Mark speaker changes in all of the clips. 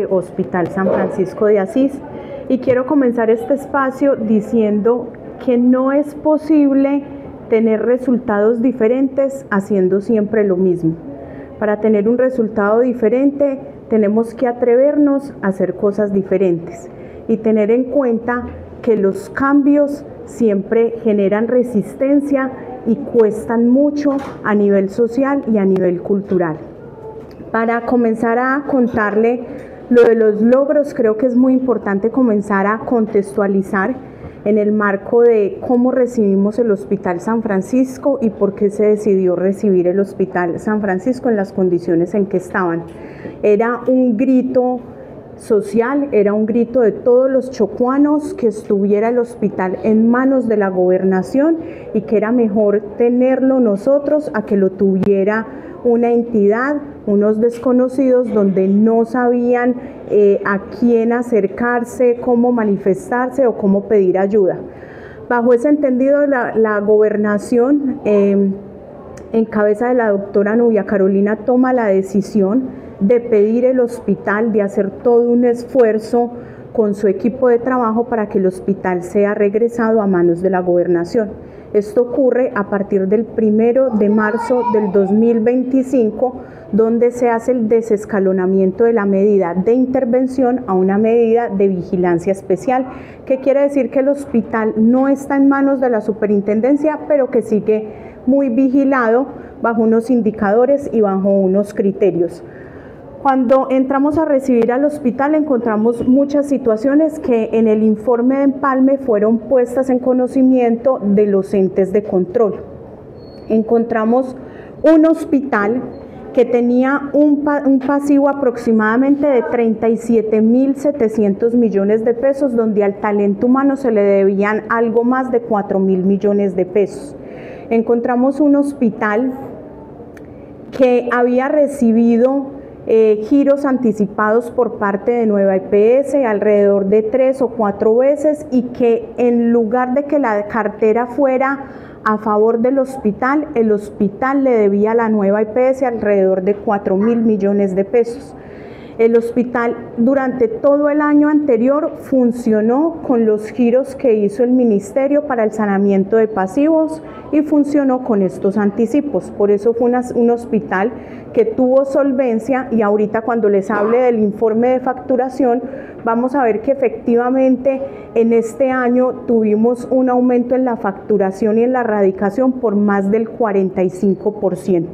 Speaker 1: Hospital San Francisco de Asís, y quiero comenzar este espacio diciendo que no es posible tener resultados diferentes haciendo siempre lo mismo. Para tener un resultado diferente tenemos que atrevernos a hacer cosas diferentes y tener en cuenta que los cambios siempre generan resistencia y cuestan mucho a nivel social y a nivel cultural. Para comenzar a contarle lo de los logros, creo que es muy importante comenzar a contextualizar en el marco de cómo recibimos el Hospital San Francisco y por qué se decidió recibir el Hospital San Francisco en las condiciones en que estaban. Era un grito social, era un grito de todos los chocuanos que estuviera el hospital en manos de la gobernación y que era mejor tenerlo nosotros a que lo tuviera una entidad, unos desconocidos donde no sabían a quién acercarse, cómo manifestarse o cómo pedir ayuda. Bajo ese entendido, la gobernación en cabeza de la doctora Nubia Carolina toma la decisión de pedir el hospital, de hacer todo un esfuerzo con su equipo de trabajo para que el hospital sea regresado a manos de la gobernación. Esto ocurre a partir del 1 de marzo del 2025, donde se hace el desescalonamiento de la medida de intervención a una medida de vigilancia especial, que quiere decir que el hospital no está en manos de la superintendencia, pero que sigue muy vigilado bajo unos indicadores y bajo unos criterios. Cuando entramos a recibir al hospital encontramos muchas situaciones que en el informe de empalme fueron puestas en conocimiento de los entes de control. Encontramos un hospital que tenía un pasivo aproximadamente de 37.700 millones de pesos, donde al talento humano se le debían algo más de 4.000 millones de pesos. Encontramos un hospital que había recibido giros anticipados por parte de Nueva EPS alrededor de 3 o 4 veces y que en lugar de que la cartera fuera a favor del hospital, el hospital le debía a la Nueva EPS alrededor de 4.000 millones de pesos. El hospital durante todo el año anterior funcionó con los giros que hizo el ministerio para el sanamiento de pasivos y funcionó con estos anticipos. Por eso fue un hospital que tuvo solvencia, y ahorita cuando les hable del informe de facturación vamos a ver que efectivamente en este año tuvimos un aumento en la facturación y en la radicación por más del 45%.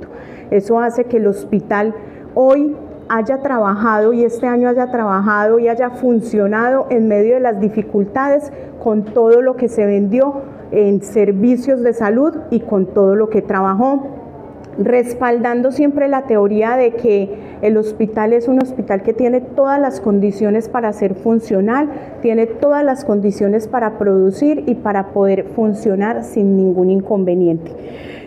Speaker 1: Eso hace que el hospital hoy haya trabajado y este año haya trabajado y haya funcionado en medio de las dificultades con todo lo que se vendió en servicios de salud y con todo lo que trabajó, respaldando siempre la teoría de que el hospital es un hospital que tiene todas las condiciones para ser funcional, tiene todas las condiciones para producir y para poder funcionar sin ningún inconveniente.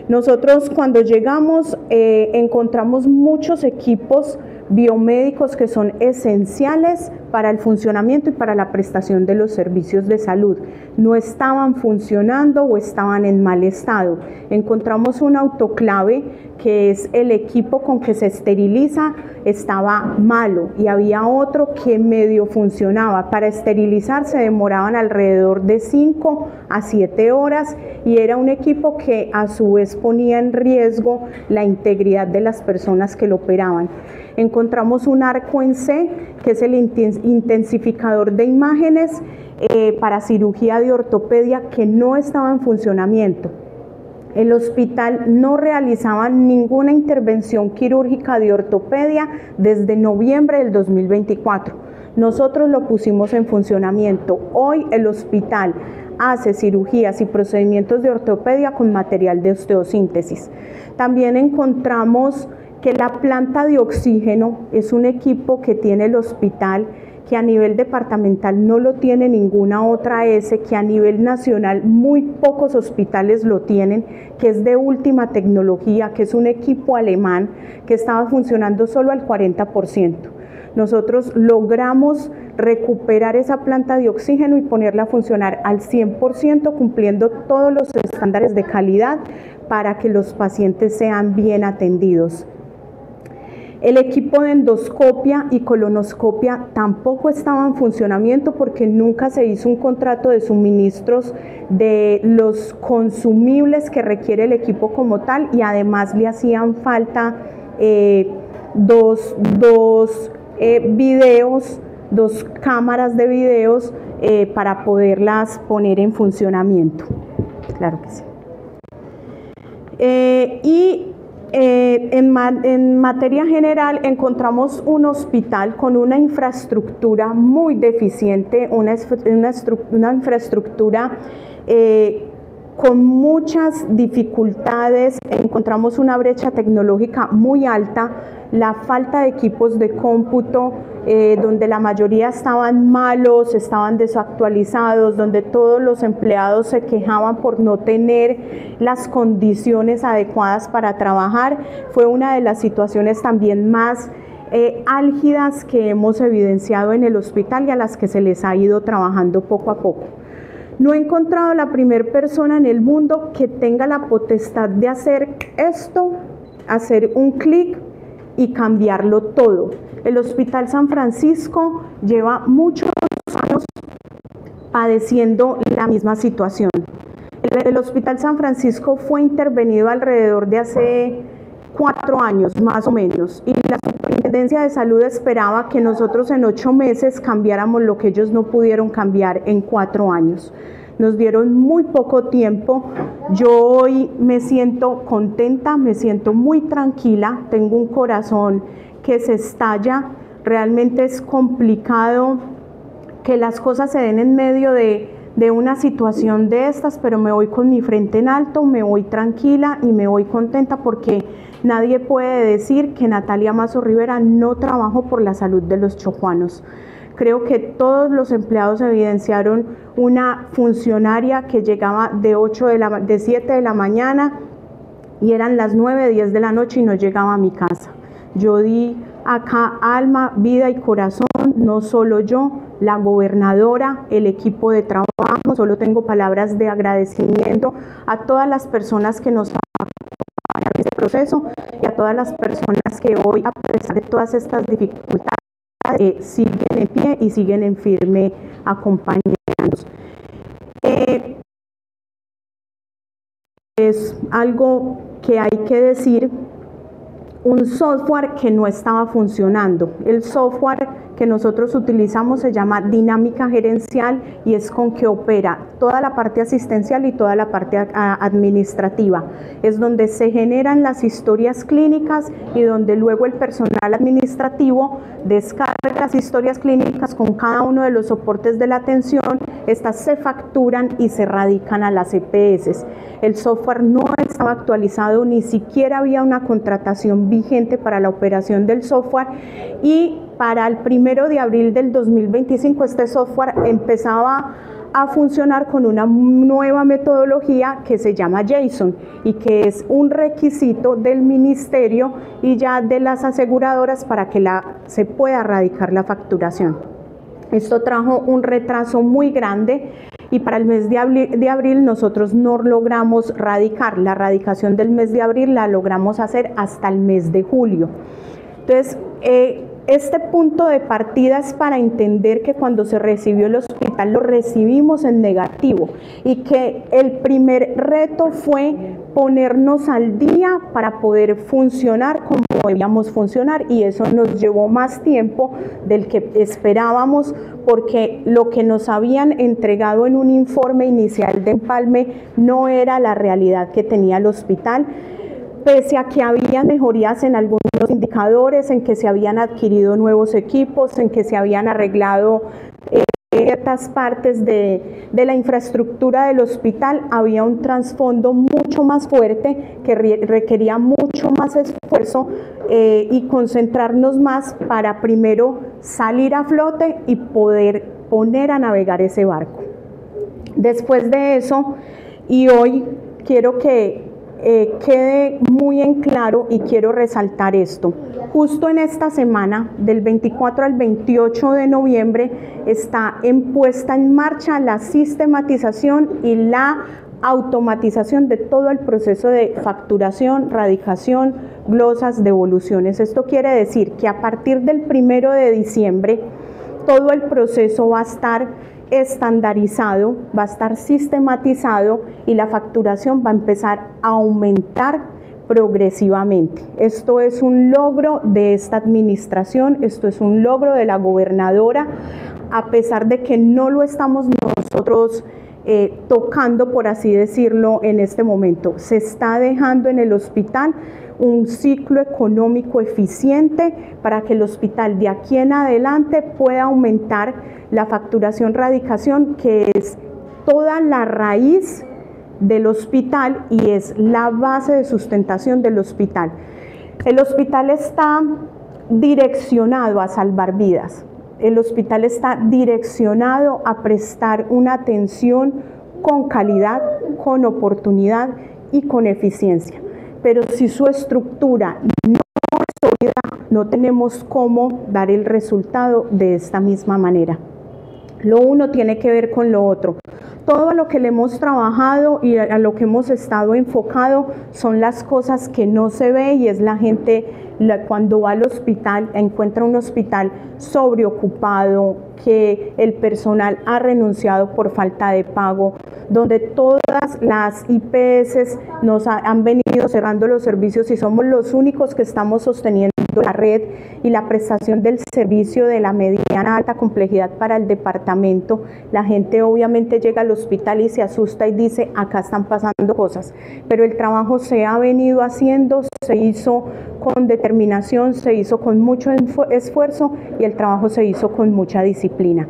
Speaker 1: Nosotros cuando llegamos encontramos muchos equipos biomédicos que son esenciales para el funcionamiento y para la prestación de los servicios de salud. No estaban funcionando o estaban en mal estado. Encontramos un autoclave, que es el equipo con que se esteriliza, estaba malo, y había otro que medio funcionaba. Para esterilizar se demoraban alrededor de 5 a 7 horas y era un equipo que a su vez ponía en riesgo la integridad de las personas que lo operaban. Encontramos un arco en C, que es el intensificador de imágenes para cirugía de ortopedia, que no estaba en funcionamiento. El hospital no realizaba ninguna intervención quirúrgica de ortopedia desde noviembre del 2024. Nosotros lo pusimos en funcionamiento. Hoy el hospital hace cirugías y procedimientos de ortopedia con material de osteosíntesis. También encontramos que la planta de oxígeno es un equipo que tiene el hospital, que a nivel departamental no lo tiene ninguna otra AS, que a nivel nacional muy pocos hospitales lo tienen, que es de última tecnología, que es un equipo alemán que estaba funcionando solo al 40%. Nosotros logramos recuperar esa planta de oxígeno y ponerla a funcionar al 100%, cumpliendo todos los estándares de calidad para que los pacientes sean bien atendidos. El equipo de endoscopia y colonoscopia tampoco estaba en funcionamiento porque nunca se hizo un contrato de suministros de los consumibles que requiere el equipo como tal, y además le hacían falta dos cámaras de videos para poderlas poner en funcionamiento. Claro que sí. En materia general encontramos un hospital con una infraestructura muy deficiente, una infraestructura con muchas dificultades. Encontramos una brecha tecnológica muy alta, la falta de equipos de cómputo, donde la mayoría estaban malos, estaban desactualizados, donde todos los empleados se quejaban por no tener las condiciones adecuadas para trabajar. Fue una de las situaciones también más álgidas que hemos evidenciado en el hospital y a las que se les ha ido trabajando poco a poco. No he encontrado la primera persona en el mundo que tenga la potestad de hacer esto, hacer un clic y cambiarlo todo. El Hospital San Francisco lleva muchos años padeciendo la misma situación. El Hospital San Francisco fue intervenido alrededor de hace 4 años más o menos, y la Superintendencia de Salud esperaba que nosotros en 8 meses cambiáramos lo que ellos no pudieron cambiar en 4 años. Nos dieron muy poco tiempo. Yo hoy me siento contenta, me siento muy tranquila, tengo un corazón que se estalla. Realmente es complicado que las cosas se den en medio de una situación de estas, pero me voy con mi frente en alto, me voy tranquila y me voy contenta porque nadie puede decir que Natalia Mazo Rivera no trabajó por la salud de los chocuanos. Creo que todos los empleados evidenciaron una funcionaria que llegaba de 7 de la mañana y eran las 9, 10 de la noche y no llegaba a mi casa. Yo di acá alma, vida y corazón, no solo yo, la gobernadora, el equipo de trabajo. Solo tengo palabras de agradecimiento a todas las personas que nos acompañan en este proceso y a todas las personas que hoy, a pesar de todas estas dificultades, siguen en pie y siguen en firme acompañándonos. Es algo que hay que decir, un software que no estaba funcionando. El software que nosotros utilizamos se llama Dinámica Gerencial y es con que opera toda la parte asistencial y toda la parte administrativa. Es donde se generan las historias clínicas y donde luego el personal administrativo descarga las historias clínicas con cada uno de los soportes de la atención. Estas se facturan y se radican a las EPS. El software no estaba actualizado, ni siquiera había una contratación vigente para la operación del software, y para el 1 de abril del 2025 este software empezaba a funcionar con una nueva metodología que se llama JSON y que es un requisito del ministerio y ya de las aseguradoras para que se pueda radicar la facturación. Esto trajo un retraso muy grande y para el mes de abril nosotros no logramos radicar. La radicación del mes de abril la logramos hacer hasta el mes de julio. Entonces, este punto de partida es para entender que cuando se recibió el hospital lo recibimos en negativo y que el primer reto fue ponernos al día para poder funcionar como debíamos funcionar, y eso nos llevó más tiempo del que esperábamos porque lo que nos habían entregado en un informe inicial de empalme no era la realidad que tenía el hospital. Pese a que había mejorías en algunos indicadores, en que se habían adquirido nuevos equipos, en que se habían arreglado ciertas partes de la infraestructura del hospital, había un trasfondo mucho más fuerte que requería mucho más esfuerzo y concentrarnos más para primero salir a flote y poder poner a navegar ese barco. Después de eso, y hoy quiero que quede muy en claro y quiero resaltar esto. Justo en esta semana, del 24 al 28 de noviembre, está puesta en marcha la sistematización y la automatización de todo el proceso de facturación, radicación, glosas, devoluciones. Esto quiere decir que a partir del 1 de diciembre todo el proceso va a estar estandarizado, va a estar sistematizado y la facturación va a empezar a aumentar progresivamente. Esto es un logro de esta administración, esto es un logro de la gobernadora, a pesar de que no lo estamos nosotros tocando, por así decirlo, en este momento. Se está dejando en el hospital un ciclo económico eficiente para que el hospital de aquí en adelante pueda aumentar la facturación radicación, que es toda la raíz del hospital y es la base de sustentación del hospital. El hospital está direccionado a salvar vidas. El hospital está direccionado a prestar una atención con calidad, con oportunidad y con eficiencia. Pero si su estructura no es sólida, no tenemos cómo dar el resultado de esta misma manera. Lo uno tiene que ver con lo otro. Todo lo que le hemos trabajado y a lo que hemos estado enfocado son las cosas que no se ve, y es la gente cuando va al hospital, encuentra un hospital sobreocupado, que el personal ha renunciado por falta de pago, donde todas las IPS nos han venido cerrando los servicios y somos los únicos que estamos sosteniendo la red y la prestación del servicio de la mediana alta complejidad para el departamento. La gente obviamente llega al hospital y se asusta y dice, acá están pasando cosas, pero el trabajo se ha venido haciendo, se hizo con determinación, se hizo con mucho esfuerzo y el trabajo se hizo con mucha disciplina.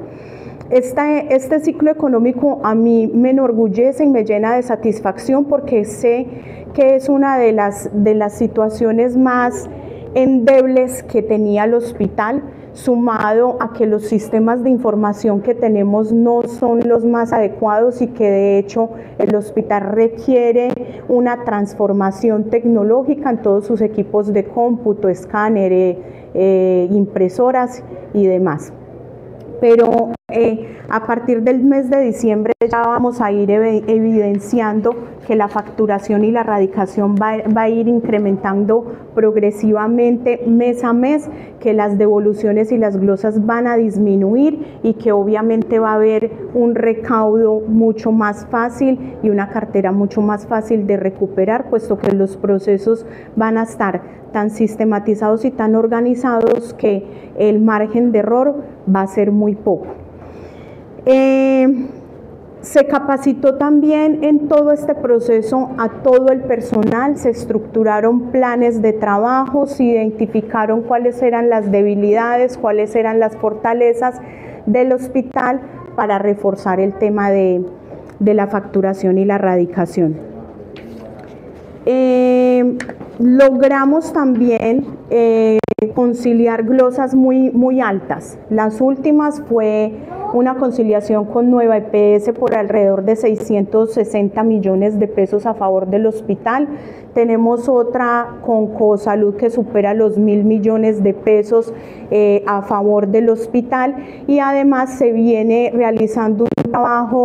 Speaker 1: Este ciclo económico a mí me enorgullece y me llena de satisfacción, porque sé que es una de las situaciones más endebles que tenía el hospital, sumado a que los sistemas de información que tenemos no son los más adecuados y que de hecho el hospital requiere una transformación tecnológica en todos sus equipos de cómputo, escáner, impresoras y demás. Pero a partir del mes de diciembre ya vamos a ir evidenciando que la facturación y la radicación va a ir incrementando progresivamente mes a mes, que las devoluciones y las glosas van a disminuir y que obviamente va a haber un recaudo mucho más fácil y una cartera mucho más fácil de recuperar, puesto que los procesos van a estar tan sistematizados y tan organizados que el margen de error va a ser muy poco. Se capacitó también en todo este proceso a todo el personal, se estructuraron planes de trabajo, se identificaron cuáles eran las debilidades, cuáles eran las fortalezas del hospital para reforzar el tema de la facturación y la radicación. Logramos también conciliar glosas muy altas. Las últimas fue una conciliación con Nueva EPS por alrededor de 660 millones de pesos a favor del hospital. Tenemos otra con Cosalud que supera los 1.000 millones de pesos a favor del hospital, y además se viene realizando un trabajo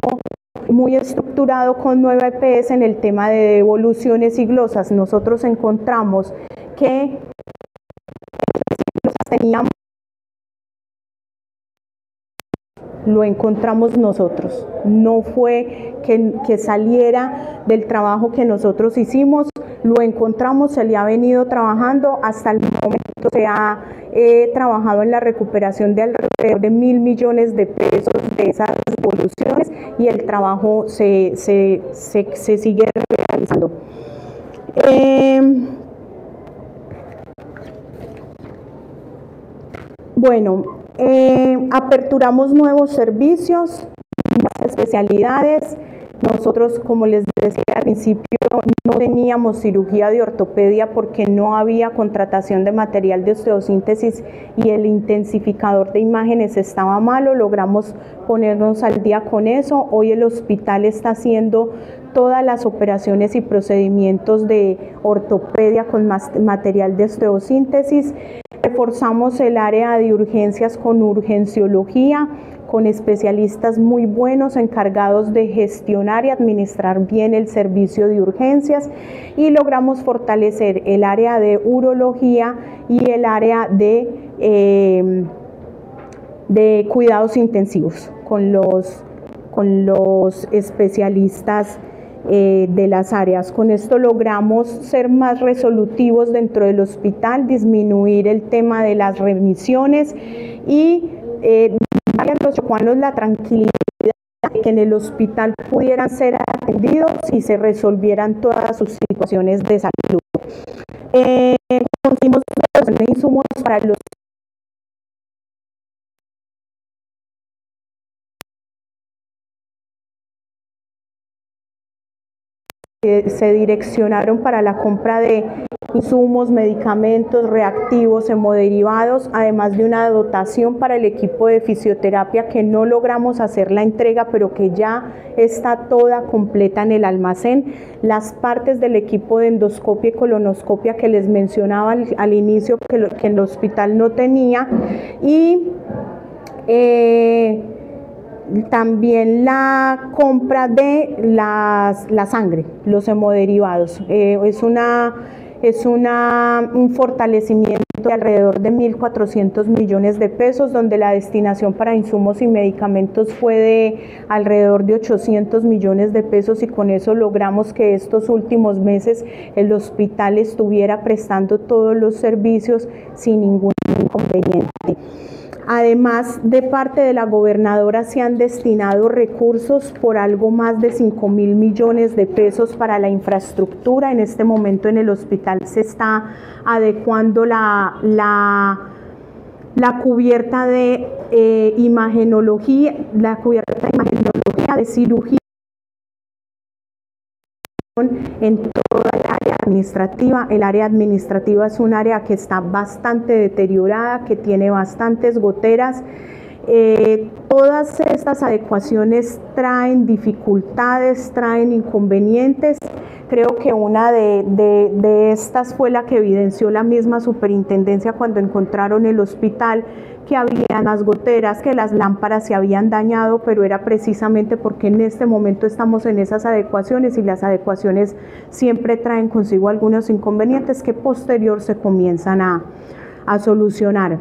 Speaker 1: muy estructurado con Nueva EPS en el tema de devoluciones y glosas. Nosotros encontramos que teníamos, lo encontramos nosotros, no fue que saliera del trabajo que nosotros hicimos, lo encontramos, se le ha venido trabajando, hasta el momento se ha trabajado en la recuperación de alrededor de 1.000 millones de pesos de esas devoluciones, y el trabajo se sigue realizando. Bueno, aperturamos nuevos servicios, nuevas especialidades. Nosotros, como les decía al principio, no teníamos cirugía de ortopedia porque no había contratación de material de osteosíntesis y el intensificador de imágenes estaba malo. Logramos ponernos al día con eso. Hoy el hospital está haciendo todas las operaciones y procedimientos de ortopedia con material de osteosíntesis. Reforzamos el área de urgencias con urgenciología, con especialistas muy buenos encargados de gestionar y administrar bien el servicio de urgencias, y logramos fortalecer el área de urología y el área de cuidados intensivos con los especialistas de las áreas. Con esto logramos ser más resolutivos dentro del hospital, disminuir el tema de las remisiones y darle a los chocuanos la tranquilidad de que en el hospital pudieran ser atendidos y se resolvieran todas sus situaciones de salud. Conseguimos insumos para los se direccionaron para la compra de insumos, medicamentos, reactivos, hemoderivados, además de una dotación para el equipo de fisioterapia que no logramos hacer la entrega, pero que ya está toda completa en el almacén. Las partes del equipo de endoscopia y colonoscopia que les mencionaba al inicio que el hospital no tenía, y también la compra de la sangre, los hemoderivados. Es un fortalecimiento de alrededor de 1.400 millones de pesos, donde la destinación para insumos y medicamentos fue de alrededor de 800 millones de pesos, y con eso logramos que estos últimos meses el hospital estuviera prestando todos los servicios sin ningún inconveniente. Además, de parte de la gobernadora se han destinado recursos por algo más de 5.000 millones de pesos para la infraestructura. En este momento en el hospital se está adecuando la cubierta de imagenología, de cirugía en toda el área administrativa. El área administrativa es un área que está bastante deteriorada, que tiene bastantes goteras. Todas estas adecuaciones traen dificultades, traen inconvenientes. Creo que una de estas fue la que evidenció la misma superintendencia cuando encontraron el hospital, que había más goteras, que las lámparas se habían dañado, pero era precisamente porque en este momento estamos en esas adecuaciones, y las adecuaciones siempre traen consigo algunos inconvenientes que posterior se comienzan a solucionar.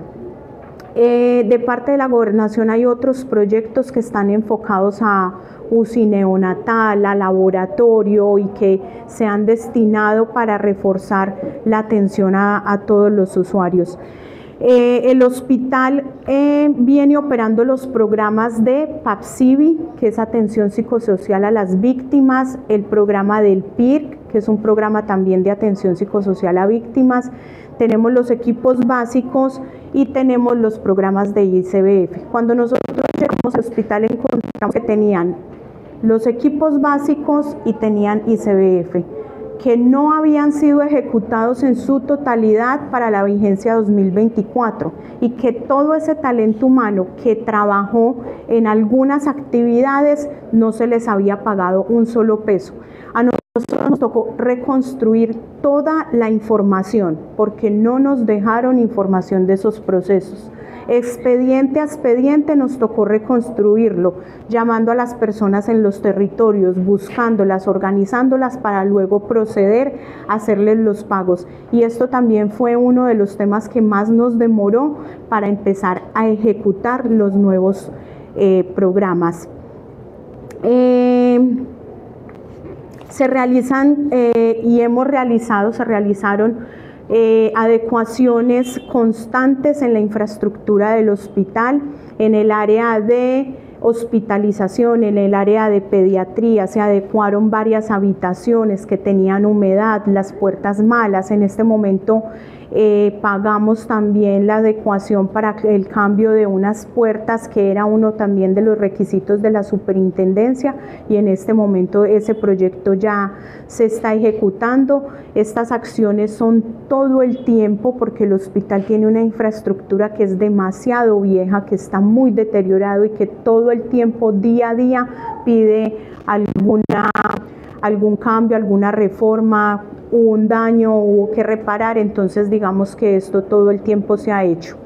Speaker 1: De parte de la gobernación hay otros proyectos que están enfocados a UCI neonatal, a laboratorio, y que se han destinado para reforzar la atención a todos los usuarios. El hospital viene operando los programas de PAPSIVI, que es atención psicosocial a las víctimas, el programa del PIRC, que es un programa también de atención psicosocial a víctimas. Tenemos los equipos básicos y tenemos los programas de ICBF. Cuando nosotros llegamos al hospital encontramos que tenían los equipos básicos y tenían ICBF, que no habían sido ejecutados en su totalidad para la vigencia 2024, y que todo ese talento humano que trabajó en algunas actividades no se les había pagado un solo peso. A nosotros nos tocó reconstruir toda la información porque no nos dejaron información de esos procesos. Expediente a expediente nos tocó reconstruirlo, llamando a las personas en los territorios, buscándolas, organizándolas para luego proceder a hacerles los pagos. Y esto también fue uno de los temas que más nos demoró para empezar a ejecutar los nuevos programas. Se realizaron adecuaciones constantes en la infraestructura del hospital, en el área de hospitalización, en el área de pediatría. Se adecuaron varias habitaciones que tenían humedad, las puertas malas. En este momento pagamos también la adecuación para el cambio de unas puertas, que era uno también de los requisitos de la superintendencia, y en este momento ese proyecto ya se está ejecutando. Estas acciones son todo el tiempo porque el hospital tiene una infraestructura que es demasiado vieja, que está muy deteriorado y que todo el tiempo, día a día, pide algún cambio, alguna reforma, hubo un daño, hubo que reparar, entonces digamos que esto todo el tiempo se ha hecho.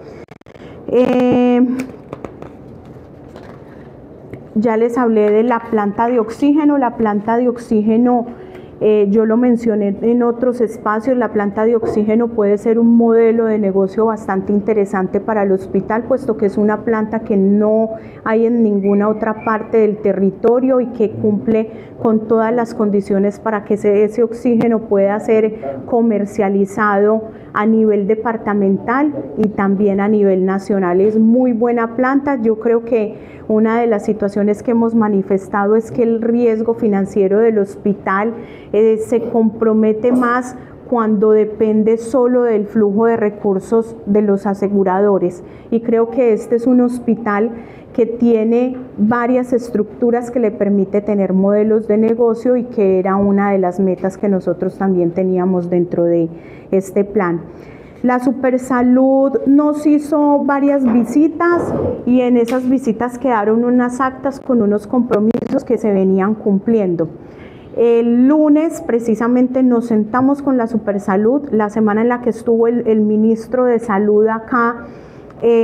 Speaker 1: Ya les hablé de la planta de oxígeno. La planta de oxígeno, yo lo mencioné en otros espacios, la planta de oxígeno puede ser un modelo de negocio bastante interesante para el hospital, puesto que es una planta que no hay en ninguna otra parte del territorio y que cumple con todas las condiciones para que ese oxígeno pueda ser comercializado a nivel departamental y también a nivel nacional. Es muy buena planta. Yo creo que una de las situaciones que hemos manifestado es que el riesgo financiero del hospital se compromete más cuando depende solo del flujo de recursos de los aseguradores. Y creo que este es un hospital que tiene varias estructuras que le permite tener modelos de negocio y que era una de las metas que nosotros también teníamos dentro de este plan. La Supersalud nos hizo varias visitas y en esas visitas quedaron unas actas con unos compromisos que se venían cumpliendo. El lunes precisamente nos sentamos con la Supersalud, la semana en la que estuvo el ministro de Salud acá.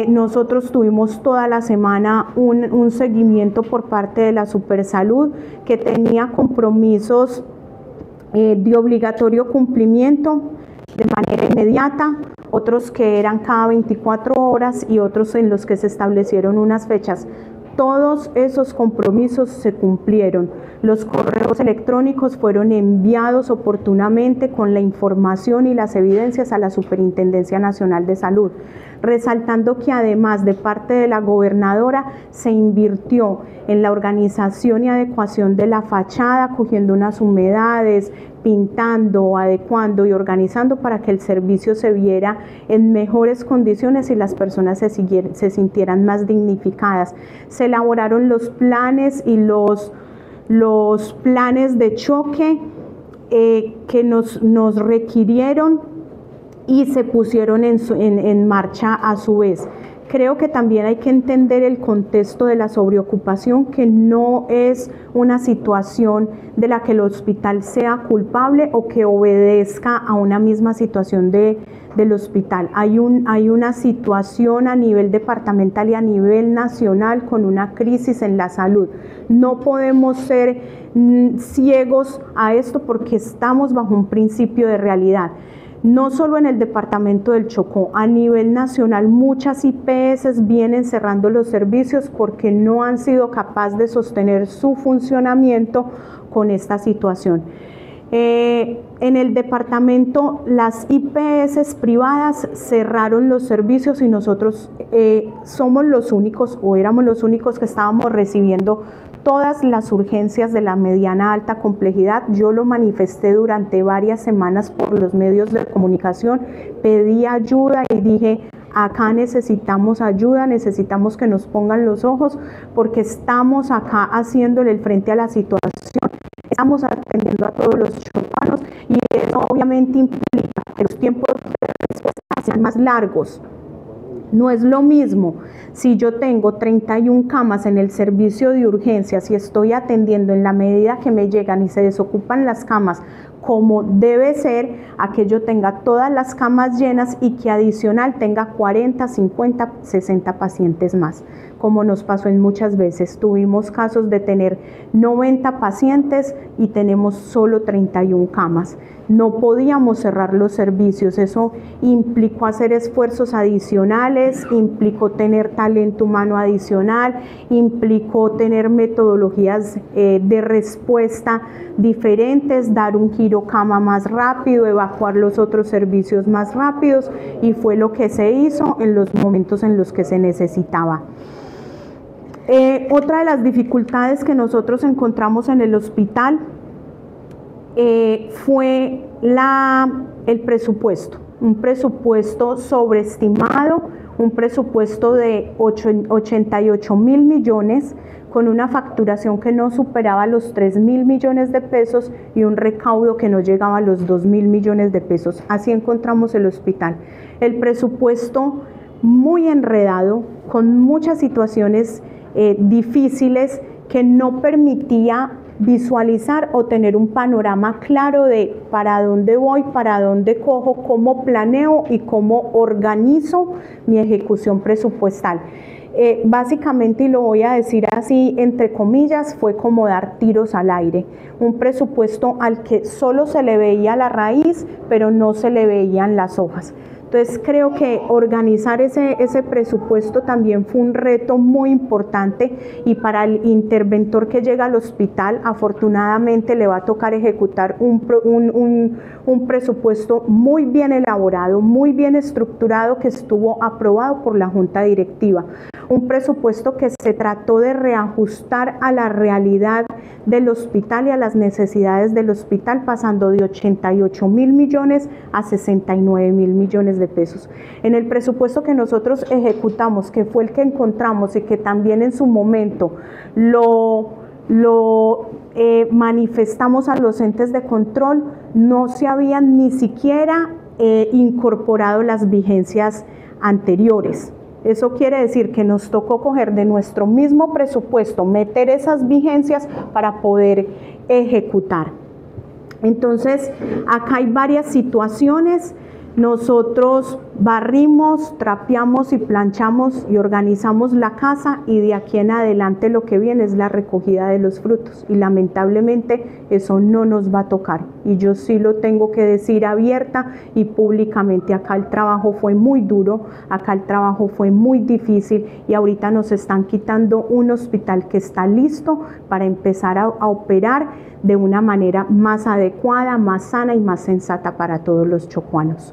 Speaker 1: Nosotros tuvimos toda la semana un seguimiento por parte de la Supersalud que tenía compromisos de obligatorio cumplimiento de manera inmediata, otros que eran cada 24 horas y otros en los que se establecieron unas fechas. Todos esos compromisos se cumplieron. Los correos electrónicos fueron enviados oportunamente con la información y las evidencias a la Superintendencia Nacional de Salud, resaltando que además de parte de la gobernadora se invirtió en la organización y adecuación de la fachada, cogiendo unas humedades, pintando, adecuando y organizando para que el servicio se viera en mejores condiciones y las personas se sintieran más dignificadas. Se elaboraron los planes y los planes de choque que nos requirieron y se pusieron en marcha a su vez. Creo que también hay que entender el contexto de la sobreocupación, que no es una situación de la que el hospital sea culpable o que obedezca a una misma situación del hospital. Hay una situación a nivel departamental y a nivel nacional con una crisis en la salud. No podemos ser ciegos a esto porque estamos bajo un principio de realidad. No solo en el departamento del Chocó, a nivel nacional muchas IPS vienen cerrando los servicios porque no han sido capaces de sostener su funcionamiento con esta situación. En el departamento las IPS privadas cerraron los servicios y nosotros somos los únicos o éramos los únicos que estábamos recibiendo todas las urgencias de la mediana alta complejidad. Yo lo manifesté durante varias semanas por los medios de comunicación, pedí ayuda y dije: acá necesitamos ayuda, necesitamos que nos pongan los ojos porque estamos acá haciéndole el frente a la situación, estamos atendiendo a todos los chocanos y eso obviamente implica que los tiempos de respuesta sean más largos. No es lo mismo si yo tengo 31 camas en el servicio de urgencias y estoy atendiendo en la medida que me llegan y se desocupan las camas como debe ser, a que yo tenga todas las camas llenas y que adicional tenga 40, 50, 60 pacientes más, como nos pasó en muchas veces. Tuvimos casos de tener 90 pacientes y tenemos solo 31 camas. No podíamos cerrar los servicios, eso implicó hacer esfuerzos adicionales, implicó tener talento humano adicional, implicó tener metodologías de respuesta diferentes, dar un giro cama más rápido, evacuar los otros servicios más rápidos, y fue lo que se hizo en los momentos en los que se necesitaba. Otra de las dificultades que nosotros encontramos en el hospital fue el presupuesto, un presupuesto sobreestimado, un presupuesto de 88.000 millones, con una facturación que no superaba los 3.000 millones de pesos y un recaudo que no llegaba a los 2.000 millones de pesos. Así encontramos el hospital. El presupuesto muy enredado, con muchas situaciones difíciles que no permitía visualizar o tener un panorama claro de para dónde voy, para dónde cojo, cómo planeo y cómo organizo mi ejecución presupuestal. Básicamente, y lo voy a decir así entre comillas, fue como dar tiros al aire, un presupuesto al que solo se le veía la raíz, pero no se le veían las hojas. Entonces creo que organizar ese presupuesto también fue un reto muy importante, y para el interventor que llega al hospital, afortunadamente le va a tocar ejecutar un presupuesto muy bien elaborado, muy bien estructurado, que estuvo aprobado por la Junta Directiva. Un presupuesto que se trató de reajustar a la realidad del hospital y a las necesidades del hospital, pasando de 88.000 millones a 69.000 millones de pesos. En el presupuesto que nosotros ejecutamos, que fue el que encontramos y que también en su momento lo manifestamos a los entes de control, no se habían ni siquiera incorporado las vigencias anteriores. Eso quiere decir que nos tocó coger de nuestro mismo presupuesto, meter esas vigencias para poder ejecutar. Entonces, acá hay varias situaciones. Nosotros barrimos, trapeamos y planchamos y organizamos la casa, y de aquí en adelante lo que viene es la recogida de los frutos, y lamentablemente eso no nos va a tocar, y yo sí lo tengo que decir abierta y públicamente. Acá el trabajo fue muy duro, acá el trabajo fue muy difícil, y ahorita nos están quitando un hospital que está listo para empezar a operar de una manera más adecuada, más sana y más sensata para todos los chocuanos.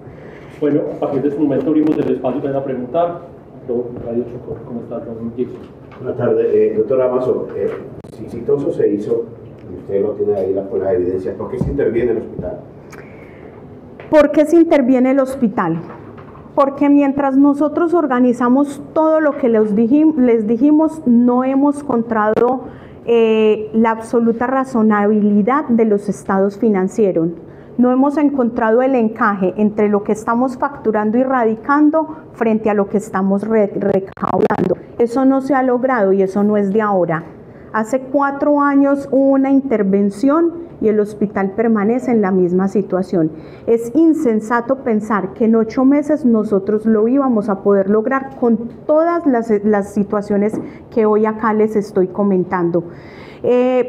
Speaker 2: Bueno, a partir de este momento abrimos el espacio para preguntar. Radio Chocó, ¿cómo está, don Gibson?
Speaker 3: Buenas tardes, doctor Amazo. Si exitoso se hizo, y usted no tiene ahí las evidencias, ¿por qué se interviene el hospital?
Speaker 1: ¿Por qué se interviene el hospital? Porque mientras nosotros organizamos todo lo que les dijimos, no hemos encontrado la absoluta razonabilidad de los estados financieros. No hemos encontrado el encaje entre lo que estamos facturando y radicando frente a lo que estamos recaudando. Eso no se ha logrado, y eso no es de ahora. Hace 4 años hubo una intervención y el hospital permanece en la misma situación. Es insensato pensar que en 8 meses nosotros lo íbamos a poder lograr con todas las situaciones que hoy acá les estoy comentando.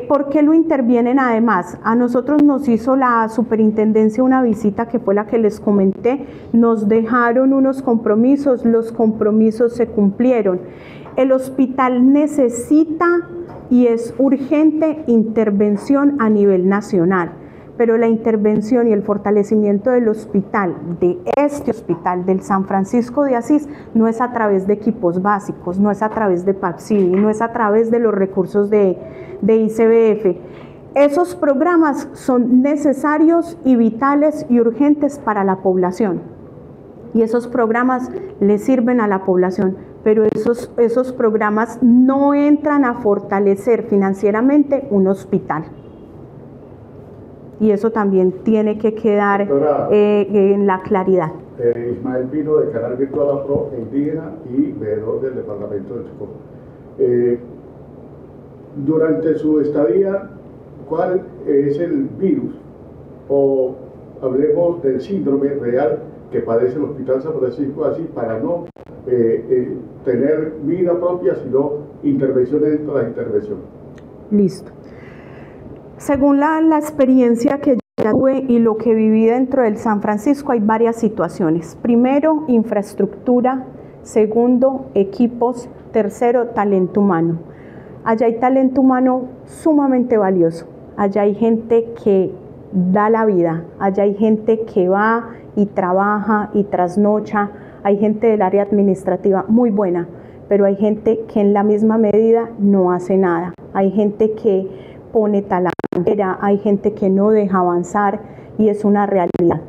Speaker 1: ¿Por qué lo intervienen? Además, a nosotros nos hizo la superintendencia una visita, que fue la que les comenté, nos dejaron unos compromisos, los compromisos se cumplieron. El hospital necesita y es urgente intervención a nivel nacional, pero la intervención y el fortalecimiento del hospital, de este hospital, del San Francisco de Asís, no es a través de equipos básicos, no es a través de PAPSIBI, no es a través de los recursos de ICBF. Esos programas son necesarios y vitales y urgentes para la población, y esos programas le sirven a la población, pero esos programas no entran a fortalecer financieramente un hospital. Y eso también tiene que quedar en la claridad.
Speaker 4: Ismael Pino, de Canal Virtual Afro Indígena y veedor del Departamento de Chocó. Durante su estadía, ¿cuál es el virus, o hablemos del síndrome real que padece el Hospital San Francisco, así para no tener vida propia, sino intervenciones tras intervención?
Speaker 1: Listo. Según la experiencia que ya tuve y lo que viví dentro del San Francisco, hay varias situaciones. Primero, infraestructura. Segundo, equipos. Tercero, talento humano. Allá hay talento humano sumamente valioso. Allá hay gente que da la vida. Allá hay gente que va y trabaja y trasnocha. Hay gente del área administrativa muy buena, pero hay gente que en la misma medida no hace nada. Hay gente que pone taladera, hay gente que no deja avanzar, y es una realidad.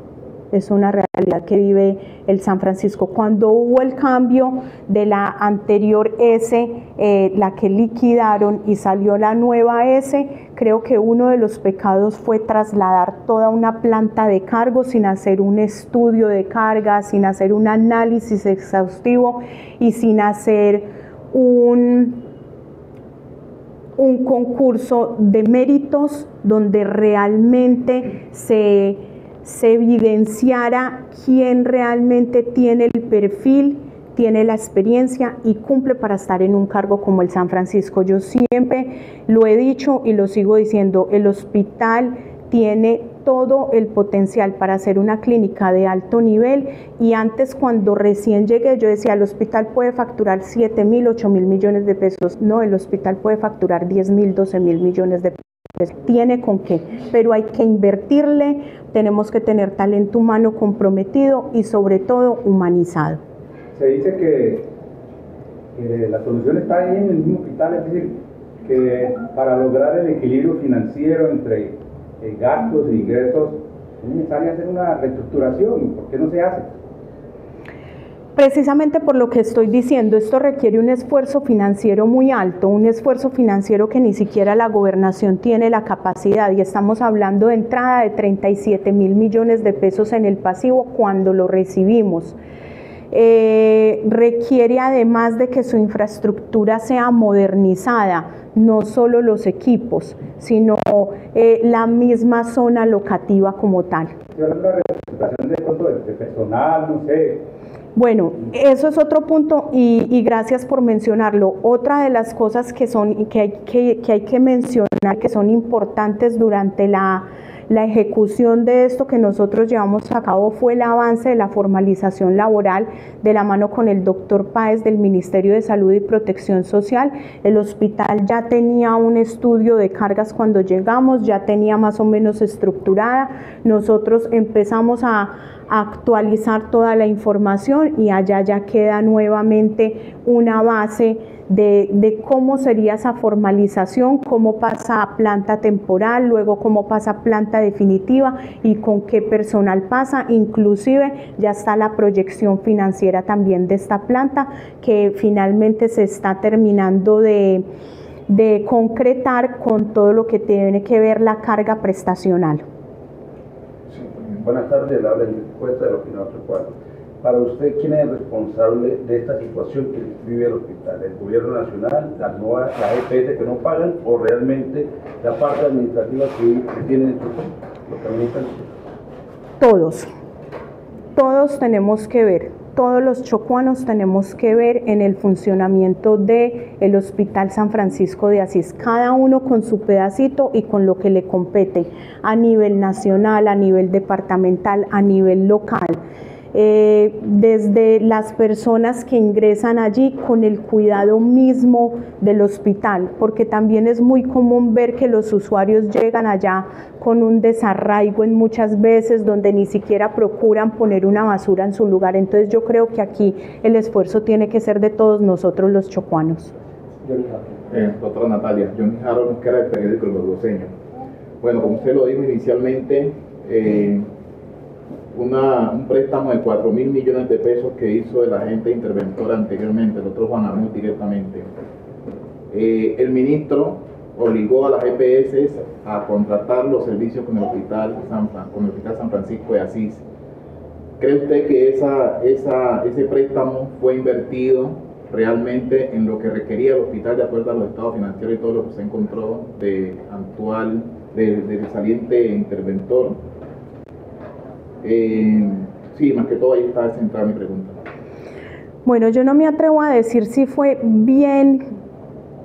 Speaker 1: Es una realidad que vive el San Francisco. Cuando hubo el cambio de la anterior S, la que liquidaron, y salió la nueva S, creo que uno de los pecados fue trasladar toda una planta de cargo sin hacer un estudio de carga, sin hacer un análisis exhaustivo y sin hacer un un concurso de méritos donde realmente se evidenciara quién realmente tiene el perfil, tiene la experiencia y cumple para estar en un cargo como el San Francisco. Yo siempre lo he dicho y lo sigo diciendo, el hospital tiene todo el potencial para ser una clínica de alto nivel, y antes, cuando recién llegué, yo decía, el hospital puede facturar 7.000, 8.000 millones de pesos. No, el hospital puede facturar 10.000, 12.000 millones de pesos. Tiene con qué, pero hay que invertirle, tenemos que tener talento humano comprometido y sobre todo humanizado.
Speaker 5: Se dice que la solución está ahí en el mismo hospital, es decir, que para lograr el equilibrio financiero entre gastos e ingresos es necesario hacer una reestructuración. ¿Por qué no se hace?
Speaker 1: Precisamente por lo que estoy diciendo, esto requiere un esfuerzo financiero muy alto, un esfuerzo financiero que ni siquiera la gobernación tiene la capacidad, y estamos hablando de entrada de 37.000 millones de pesos en el pasivo cuando lo recibimos. Requiere, además de que su infraestructura sea modernizada, no solo los equipos, sino la misma zona locativa como tal.
Speaker 5: ¿Una representación de pronto de personal, no sé?
Speaker 1: Bueno, eso es otro punto y gracias por mencionarlo. Otra de las cosas que hay que mencionar, que son importantes durante la ejecución de esto que nosotros llevamos a cabo, fue el avance de la formalización laboral de la mano con el doctor Páez del Ministerio de Salud y Protección Social. El hospital ya tenía un estudio de cargas cuando llegamos, ya tenía más o menos estructurada. Nosotros empezamos a actualizar toda la información y allá ya queda nuevamente una base de cómo sería esa formalización, cómo pasa a planta temporal, luego cómo pasa a planta definitiva y con qué personal pasa. Inclusive ya está la proyección financiera también de esta planta, que finalmente se está terminando de concretar con todo lo que tiene que ver la carga prestacional.
Speaker 6: Buenas tardes, le habla Enrique Cuesta del Hospital Torcuato. Para usted, ¿quién es el responsable de esta situación que vive el hospital? ¿El gobierno nacional, las EPS que no pagan, o realmente la parte administrativa que tienen lo que administran?
Speaker 1: Todos tenemos que ver, todos los chocuanos tenemos que ver en el funcionamiento del Hospital San Francisco de Asís, cada uno con su pedacito y con lo que le compete a nivel nacional, a nivel departamental, a nivel local. Desde las personas que ingresan allí con el cuidado mismo del hospital, porque también es muy común ver que los usuarios llegan allá con un desarraigo en muchas veces, donde ni siquiera procuran poner una basura en su lugar. Entonces yo creo que aquí el esfuerzo tiene que ser de todos nosotros los chocuanos.
Speaker 7: Doctora Natalia, Johnny Harold, que era del periódico El Borgoseño. Bueno, como usted lo dijo inicialmente, un préstamo de 4.000 millones de pesos que hizo el agente interventor anteriormente, el doctor Juan Armut directamente. El ministro obligó a las EPS a contratar los servicios con el Hospital San Francisco de Asís. ¿Cree usted que ese préstamo fue invertido realmente en lo que requería el hospital de acuerdo a los estados financieros y todo lo que se encontró del saliente interventor? Sí, más que todo ahí está centrada mi pregunta.
Speaker 1: Bueno, yo no me atrevo a decir si fue bien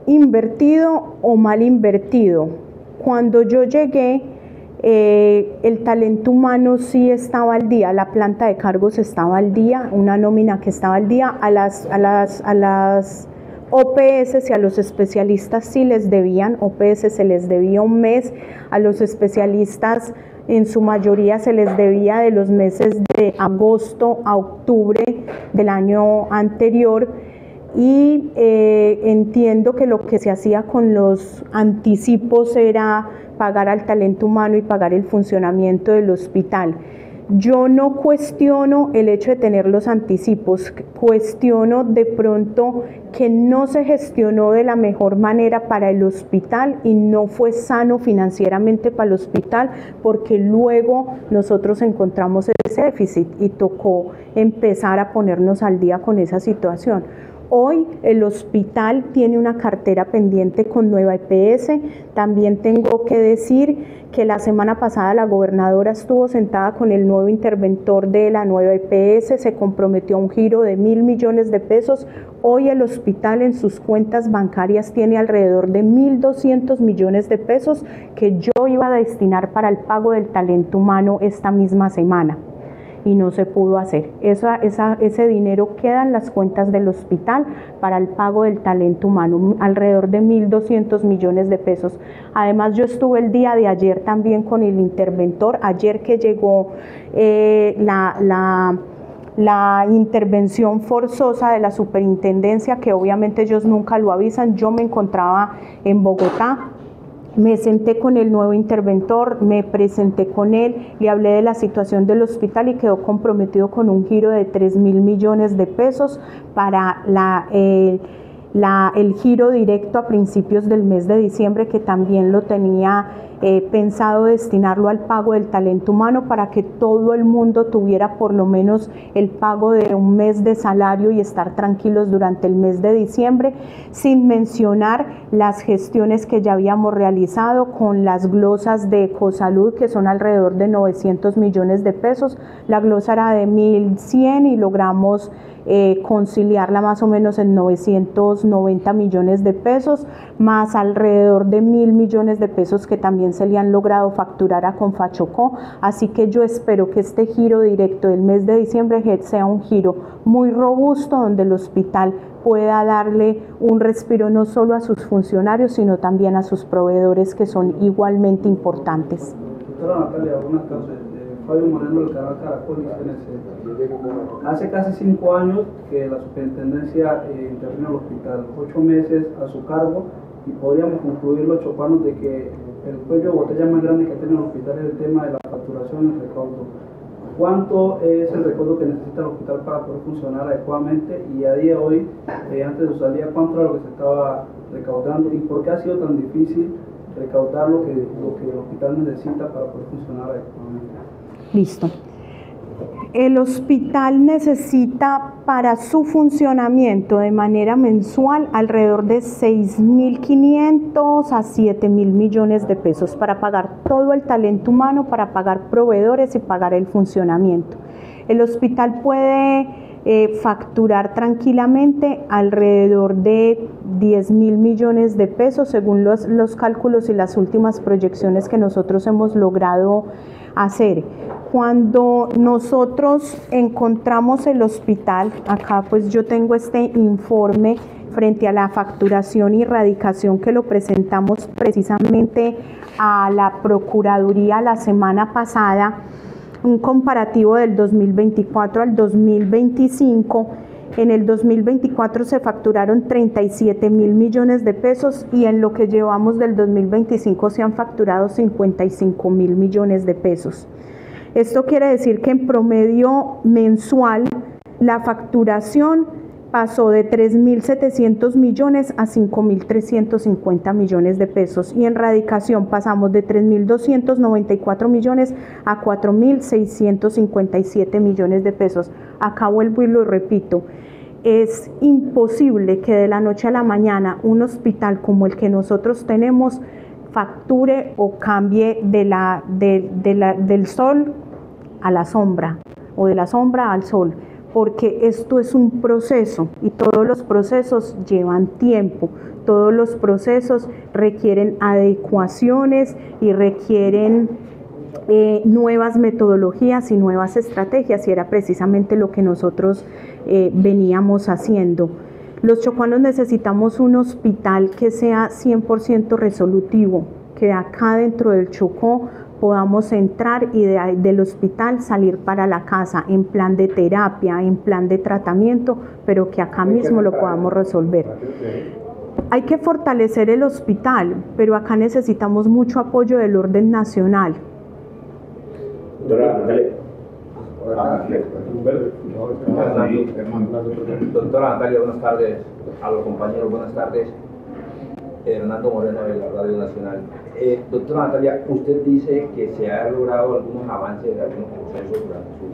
Speaker 1: invertido o mal invertido. Cuando yo llegué, el talento humano sí estaba al día, la planta de cargos estaba al día, una nómina que estaba al día, a las OPS y a los especialistas sí les debían, OPS se les debía un mes, a los especialistas en su mayoría se les debía de los meses de agosto a octubre del año anterior, y entiendo que lo que se hacía con los anticipos era pagar al talento humano y pagar el funcionamiento del hospital. Yo no cuestiono el hecho de tener los anticipos, cuestiono de pronto que no se gestionó de la mejor manera para el hospital y no fue sano financieramente para el hospital, porque luego nosotros encontramos ese déficit y tocó empezar a ponernos al día con esa situación. Hoy el hospital tiene una cartera pendiente con nueva EPS. También tengo que decir que la semana pasada la gobernadora estuvo sentada con el nuevo interventor de la nueva EPS, se comprometió a un giro de 1.000 millones de pesos. Hoy el hospital en sus cuentas bancarias tiene alrededor de 1.200 millones de pesos que yo iba a destinar para el pago del talento humano esta misma semana. Y no se pudo hacer. Ese dinero queda en las cuentas del hospital para el pago del talento humano, alrededor de 1.200 millones de pesos. Además, yo estuve el día de ayer también con el interventor, ayer que llegó la intervención forzosa de la superintendencia, que obviamente ellos nunca lo avisan. Yo me encontraba en Bogotá. Me senté con el nuevo interventor, me presenté con él, le hablé de la situación del hospital y quedó comprometido con un giro de 3.000 millones de pesos para el giro directo a principios del mes de diciembre, que también lo tenía pensado destinarlo al pago del talento humano para que todo el mundo tuviera por lo menos el pago de un mes de salario y estar tranquilos durante el mes de diciembre, sin mencionar las gestiones que ya habíamos realizado con las glosas de Ecosalud, que son alrededor de 900 millones de pesos. La glosa era de 1.100 y logramos conciliarla más o menos en 990 millones de pesos, más alrededor de 1.000 millones de pesos que también se le han logrado facturar a Confachocó. Así que yo espero que este giro directo del mes de diciembre sea un giro muy robusto, donde el hospital pueda darle un respiro no solo a sus funcionarios, sino también a sus proveedores, que son igualmente importantes.
Speaker 8: Doctora Natalia, buenas tardes. Fabio Moreno del canal Caracol CNC. Hace casi 5 años que la superintendencia intervino en el hospital, 8 meses a su cargo, y podríamos concluir los chopanos de que el cuello de botella más grande que tiene el hospital es el tema de la facturación y el recaudo. ¿Cuánto es el recaudo que necesita el hospital para poder funcionar adecuadamente? Y a día de hoy, antes de su salida, ¿cuánto era lo que se estaba recaudando? ¿Y por qué ha sido tan difícil recaudar lo que el hospital necesita para poder funcionar adecuadamente?
Speaker 1: Listo. El hospital necesita para su funcionamiento de manera mensual alrededor de 6.500 a 7.000 millones de pesos para pagar todo el talento humano, para pagar proveedores y pagar el funcionamiento. El hospital puede facturar tranquilamente alrededor de 10.000 millones de pesos según los cálculos y las últimas proyecciones que nosotros hemos logrado hacer. Cuando nosotros encontramos el hospital, acá pues yo tengo este informe frente a la facturación y erradicación que lo presentamos precisamente a la Procuraduría la semana pasada, un comparativo del 2024 al 2025. En el 2024 se facturaron 37.000 millones de pesos y en lo que llevamos del 2025 se han facturado 55.000 millones de pesos. Esto quiere decir que en promedio mensual la facturación pasó de 3.700 millones a 5.350 millones de pesos, y en erradicación pasamos de 3.294 millones a 4.657 millones de pesos. Acá vuelvo y lo repito, es imposible que de la noche a la mañana un hospital como el que nosotros tenemos facture o cambie del sol a la sombra o de la sombra al sol, porque esto es un proceso y todos los procesos llevan tiempo, todos los procesos requieren adecuaciones y requieren nuevas metodologías y nuevas estrategias, y era precisamente lo que nosotros veníamos haciendo. Los chocuanos necesitamos un hospital que sea 100% resolutivo, que acá dentro del Chocó podamos entrar y del hospital salir para la casa en plan de terapia, en plan de tratamiento, pero que acá mismo lo podamos resolver. Hay que fortalecer el hospital, pero acá necesitamos mucho apoyo del orden nacional.
Speaker 9: Doctora Natalia, buenas tardes. A los compañeros, buenas tardes. Hernando Moreno de la Radio Nacional. Doctora Natalia, usted dice que se ha logrado algunos avances de algunos procesos durante sus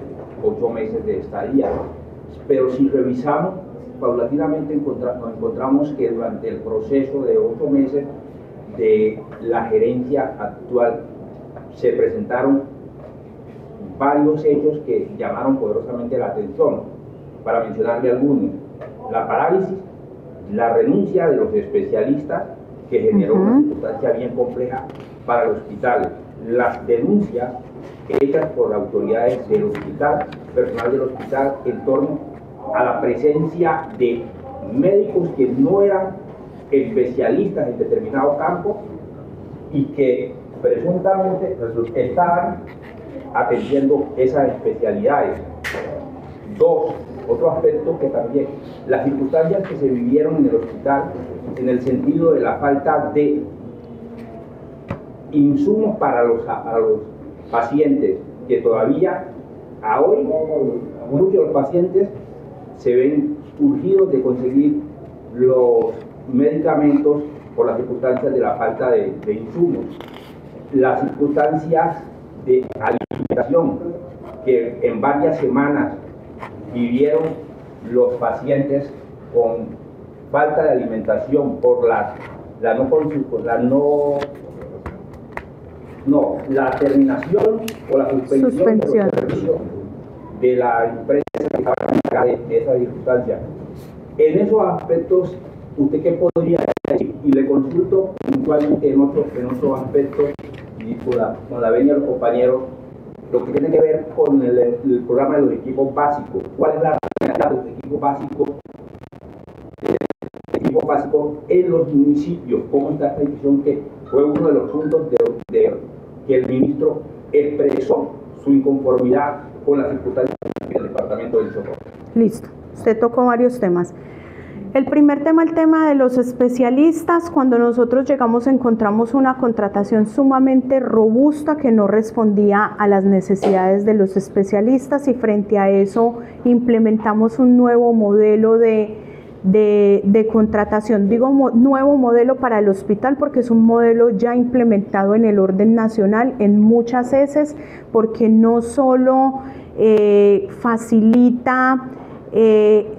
Speaker 9: 8 meses de estadía, pero si revisamos paulatinamente encontramos que durante el proceso de 8 meses de la gerencia actual se presentaron varios hechos que llamaron poderosamente la atención. Para mencionarle algunos: la parálisis, la renuncia de los especialistas, que generó una circunstancia bien compleja para el hospital, las denuncias hechas por autoridades del hospital, personal del hospital, en torno a la presencia de médicos que no eran especialistas en determinado campo y que presuntamente estaban atendiendo esas especialidades. Otro aspecto que también, las circunstancias que se vivieron en el hospital en el sentido de la falta de insumos para los pacientes, que todavía a hoy muchos de los pacientes se ven urgidos de conseguir los medicamentos por las circunstancias de la falta de insumos. Las circunstancias de alimentación que en varias semanas vivieron los pacientes con falta de alimentación por la terminación o la suspensión de los servicios de la empresa que estaba encargada de esa circunstancia. En esos aspectos, ¿usted qué podría decir? Y le consulto puntualmente en otros aspectos, y con la venia de los compañeros, lo que tiene que ver con el programa de los equipos básicos. ¿Cuál es la realidad de los equipos básicos en los municipios? ¿Cómo está esta decisión, que fue uno de los puntos que el ministro expresó su inconformidad con las circunstancias del departamento del Chocó?
Speaker 1: Listo, usted tocó varios temas. El primer tema, el tema de los especialistas. Cuando nosotros llegamos encontramos una contratación sumamente robusta que no respondía a las necesidades de los especialistas, y frente a eso implementamos un nuevo modelo de contratación. Digo nuevo modelo para el hospital porque es un modelo ya implementado en el orden nacional en muchas heces, porque no solo facilita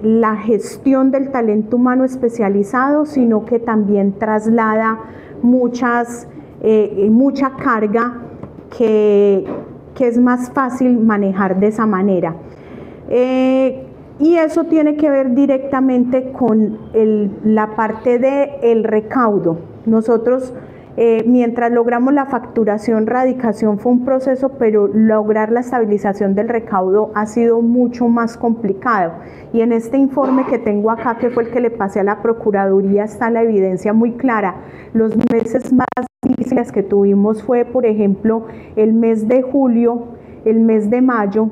Speaker 1: la gestión del talento humano especializado, sino que también traslada mucha carga que es más fácil manejar de esa manera. Y eso tiene que ver directamente con la parte del recaudo. Nosotros, mientras logramos la facturación, radicación fue un proceso, pero lograr la estabilización del recaudo ha sido mucho más complicado. Y en este informe que tengo acá, que fue el que le pasé a la Procuraduría, está la evidencia muy clara. Los meses más difíciles que tuvimos fue, por ejemplo, el mes de julio, el mes de mayo,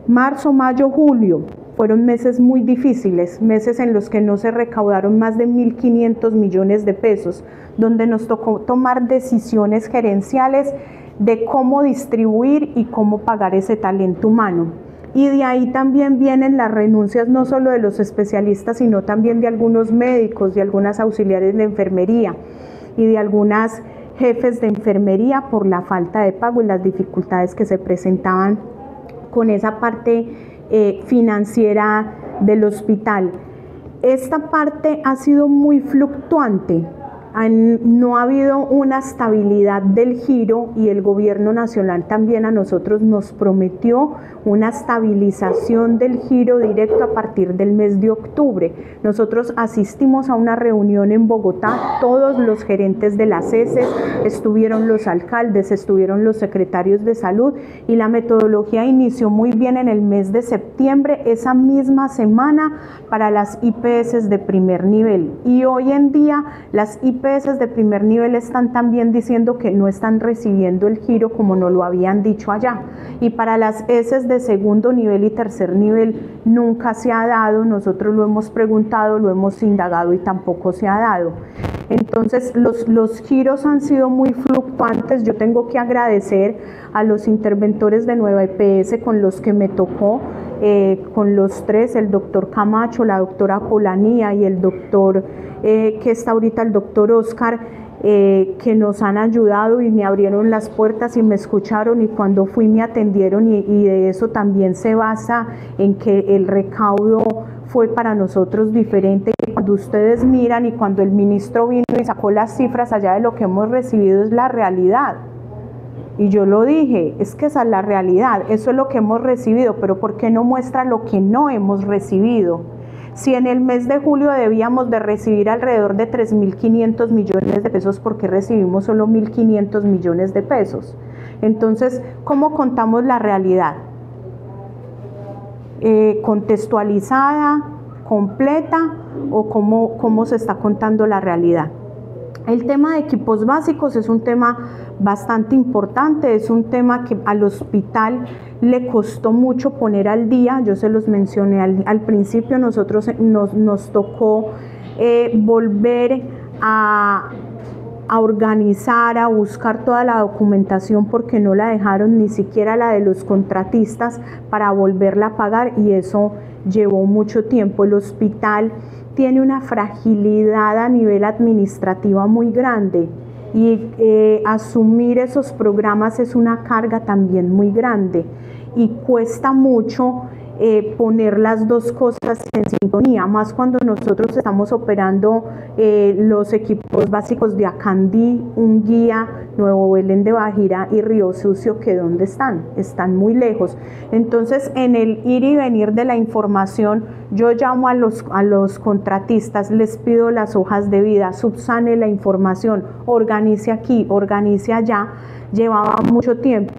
Speaker 1: marzo, mayo, julio. Fueron meses muy difíciles, meses en los que no se recaudaron más de 1.500 millones de pesos, donde nos tocó tomar decisiones gerenciales de cómo distribuir y cómo pagar ese talento humano. Y de ahí también vienen las renuncias no solo de los especialistas, sino también de algunos médicos, de algunas auxiliares de enfermería y de algunas jefes de enfermería por la falta de pago y las dificultades que se presentaban con esa parte financiera del hospital. Esta parte ha sido muy fluctuante, no ha habido una estabilidad del giro, y el gobierno nacional también a nosotros nos prometió una estabilización del giro directo a partir del mes de octubre. Nosotros asistimos a una reunión en Bogotá, todos los gerentes de las heces, estuvieron los alcaldes, estuvieron los secretarios de salud, y la metodología inició muy bien en el mes de septiembre, esa misma semana, para las IPS de primer nivel. Y hoy en día las IPS de primer nivel están también diciendo que no están recibiendo el giro como nos lo habían dicho allá, y para las heces de segundo nivel y tercer nivel nunca se ha dado. Nosotros lo hemos preguntado, lo hemos indagado y tampoco se ha dado. Entonces los giros han sido muy fluctuantes. Yo tengo que agradecer a los interventores de Nueva EPS con los que me tocó, con los tres, el doctor Camacho, la doctora Polanía y el doctor que está ahorita, el doctor Oscar, que nos han ayudado y me abrieron las puertas y me escucharon, y cuando fui me atendieron, y de eso también se basa en que el recaudo fue para nosotros diferente. Y cuando ustedes miran y cuando el ministro vino y sacó las cifras allá de lo que hemos recibido, es la realidad. Y yo lo dije, es que esa es la realidad, eso es lo que hemos recibido, pero ¿por qué no muestra lo que no hemos recibido? Si en el mes de julio debíamos de recibir alrededor de 3.500 millones de pesos, ¿por qué recibimos solo 1.500 millones de pesos? Entonces, ¿cómo contamos la realidad? ¿Contextualizada, completa, o cómo se está contando la realidad? El tema de equipos básicos es un tema bastante importante, es un tema que al hospital le costó mucho poner al día. Yo se los mencioné al principio, nosotros nos tocó volver a organizar, a buscar toda la documentación, porque no la dejaron, ni siquiera la de los contratistas, para volverla a pagar, y eso llevó mucho tiempo. El hospital tiene una fragilidad a nivel administrativo muy grande, y asumir esos programas es una carga también muy grande, y cuesta mucho poner las dos cosas en sintonía, más cuando nosotros estamos operando los equipos básicos de Acandí, Unguía, Nuevo Belén de Bajira y Río Sucio, que ¿dónde están? Están muy lejos. Entonces, en el ir y venir de la información, yo llamo a los contratistas, les pido las hojas de vida, subsane la información, organice aquí, organice allá. Llevaba mucho tiempo.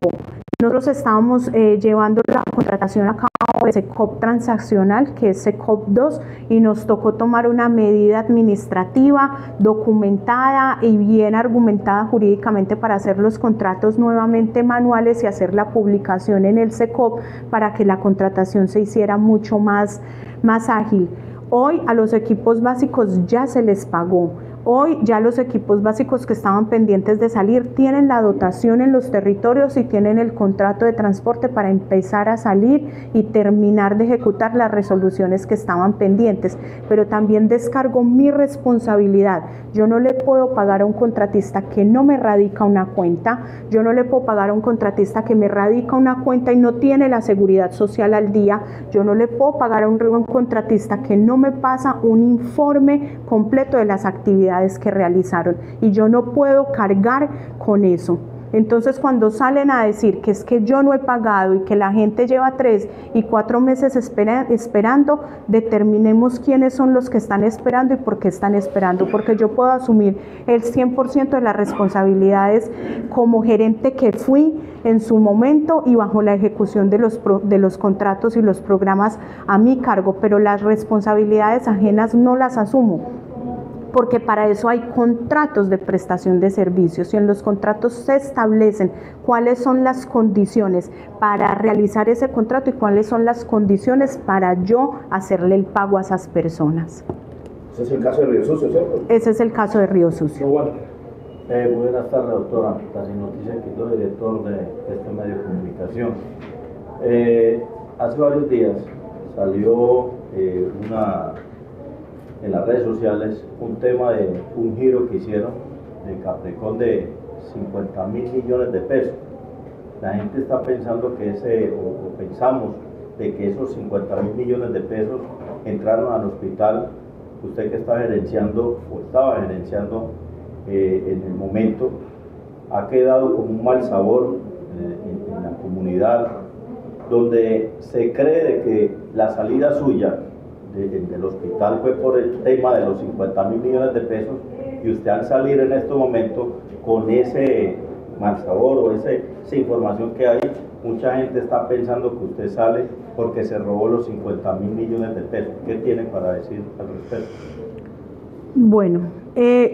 Speaker 1: Nosotros estábamos llevando la contratación a cabo de SECOP transaccional, que es SECOP 2, y nos tocó tomar una medida administrativa documentada y bien argumentada jurídicamente para hacer los contratos nuevamente manuales y hacer la publicación en el SECOP para que la contratación se hiciera mucho más ágil. Hoy a los equipos básicos ya se les pagó. Hoy ya los equipos básicos que estaban pendientes de salir tienen la dotación en los territorios y tienen el contrato de transporte para empezar a salir y terminar de ejecutar las resoluciones que estaban pendientes. Pero también descargo mi responsabilidad. Yo no le puedo pagar a un contratista que no me radica una cuenta, yo no le puedo pagar a un contratista que me radica una cuenta y no tiene la seguridad social al día, yo no le puedo pagar a un contratista que no me pasa un informe completo de las actividades que realizaron, y yo no puedo cargar con eso. Entonces, cuando salen a decir que es que yo no he pagado y que la gente lleva 3 y 4 meses esperando, determinemos quiénes son los que están esperando y por qué están esperando, porque yo puedo asumir el 100% de las responsabilidades como gerente que fui en su momento y bajo la ejecución de los contratos y los programas a mi cargo, pero las responsabilidades ajenas no las asumo, porque para eso hay contratos de prestación de servicios, y en los contratos se establecen cuáles son las condiciones para realizar ese contrato y cuáles son las condiciones para yo hacerle el pago a esas personas.
Speaker 3: Ese es el caso de Río Sucio, ¿cierto?
Speaker 1: Ese es el caso de Río Sucio.
Speaker 10: Buenas tardes, doctora. Casi Noticias, que soy director de este medio de comunicación. Hace varios días salió en las redes sociales un tema de un giro que hicieron de Caprecon de 50.000 millones de pesos. La gente está pensando que pensamos de que esos 50.000 millones de pesos entraron al hospital. Usted que está gerenciando o estaba gerenciando en el momento, ha quedado con un mal sabor en la comunidad, donde se cree de que la salida suya del hospital fue por el tema de los 50.000 millones de pesos, y usted al salir en este momento con ese mal sabor o esa información que hay, mucha gente está pensando que usted sale porque se robó los 50.000 millones de pesos. ¿Qué tiene para decir al respecto?
Speaker 1: Bueno,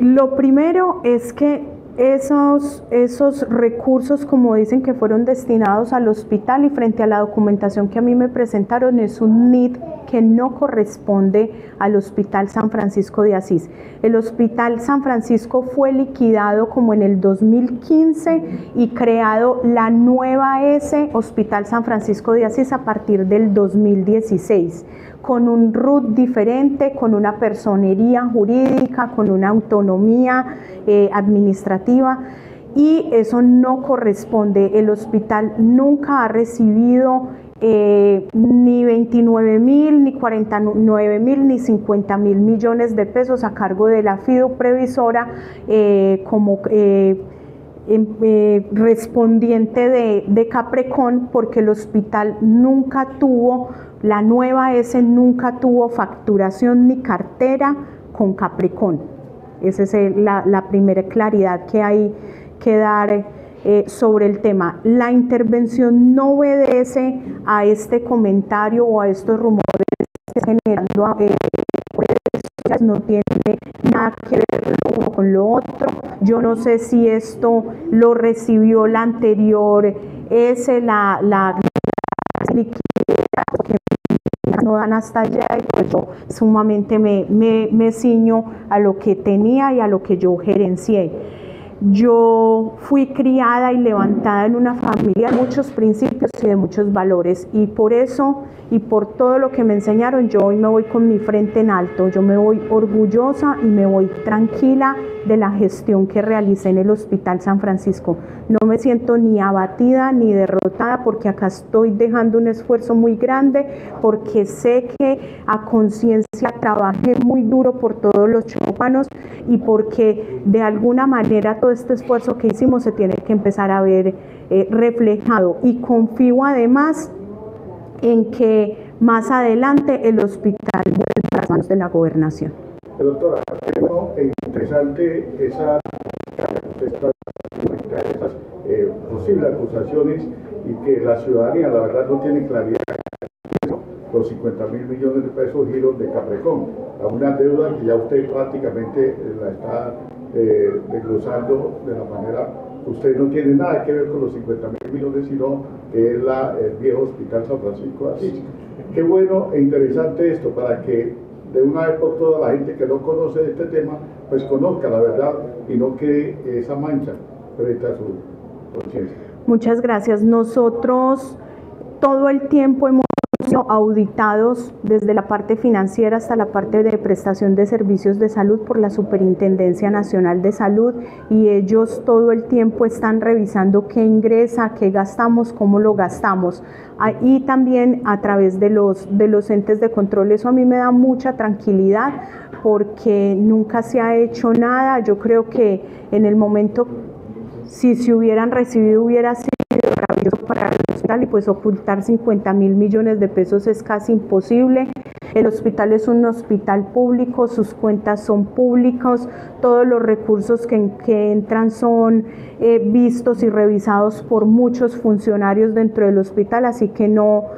Speaker 1: lo primero es que esos recursos, como dicen, que fueron destinados al hospital, y frente a la documentación que a mí me presentaron, es un NIT que no corresponde al Hospital San Francisco de Asís. El Hospital San Francisco fue liquidado como en el 2015 y creado la nueva S, Hospital San Francisco de Asís, a partir del 2016. Con un RUT diferente, con una personería jurídica, con una autonomía administrativa, y eso no corresponde. El hospital nunca ha recibido ni 29.000, ni 49.000, ni 50.000 millones de pesos a cargo de la FIDU previsora como respondiente de Caprecon, porque el hospital nunca tuvo, la nueva S nunca tuvo facturación ni cartera con Caprecon. Esa es la primera claridad que hay que dar sobre el tema. La intervención no obedece a este comentario o a estos rumores que están generando no tiene nada que ver lo uno con lo otro. Yo no sé si esto lo recibió la anterior la liquidez, que no dan hasta allá, y pues yo sumamente me ciño a lo que tenía y a lo que yo gerencié. Yo fui criada y levantada en una familia de muchos principios y de muchos valores, y por eso y por todo lo que me enseñaron, yo hoy me voy con mi frente en alto. Yo me voy orgullosa y me voy tranquila de la gestión que realicé en el Hospital San Francisco. No me siento ni abatida ni derrotada, porque acá estoy dejando un esfuerzo muy grande, porque sé que a conciencia trabajé muy duro por todos los chopanos, y porque de alguna manera todo este esfuerzo que hicimos se tiene que empezar a ver reflejado, y confío además en que más adelante el hospital vuelva a las manos de la gobernación.
Speaker 4: Doctora, es interesante esas posibles acusaciones, y que la ciudadanía, la verdad, no tiene claridad. Los 50.000 millones de pesos giros de Caprecon, a una deuda que ya usted prácticamente la está desglosando de la manera. Usted no tiene nada que ver con los 50.000 millones, sino que es el viejo Hospital San Francisco de Asís. Qué bueno e interesante esto, para que de una vez por todas la gente que no conoce este tema, pues conozca la verdad y no quede esa mancha frente a su conciencia.
Speaker 1: Muchas gracias. Nosotros todo el tiempo hemos sido auditados, desde la parte financiera hasta la parte de prestación de servicios de salud, por la Superintendencia Nacional de Salud, y ellos todo el tiempo están revisando qué ingresa, qué gastamos, cómo lo gastamos, y también a través de los entes de control. Eso a mí me da mucha tranquilidad, porque nunca se ha hecho nada. Yo creo que en el momento, si se hubieran recibido, hubiera sido maravilloso para el hospital, y pues ocultar 50.000 millones de pesos es casi imposible. El hospital es un hospital público, sus cuentas son públicas, todos los recursos que entran son vistos y revisados por muchos funcionarios dentro del hospital, así que no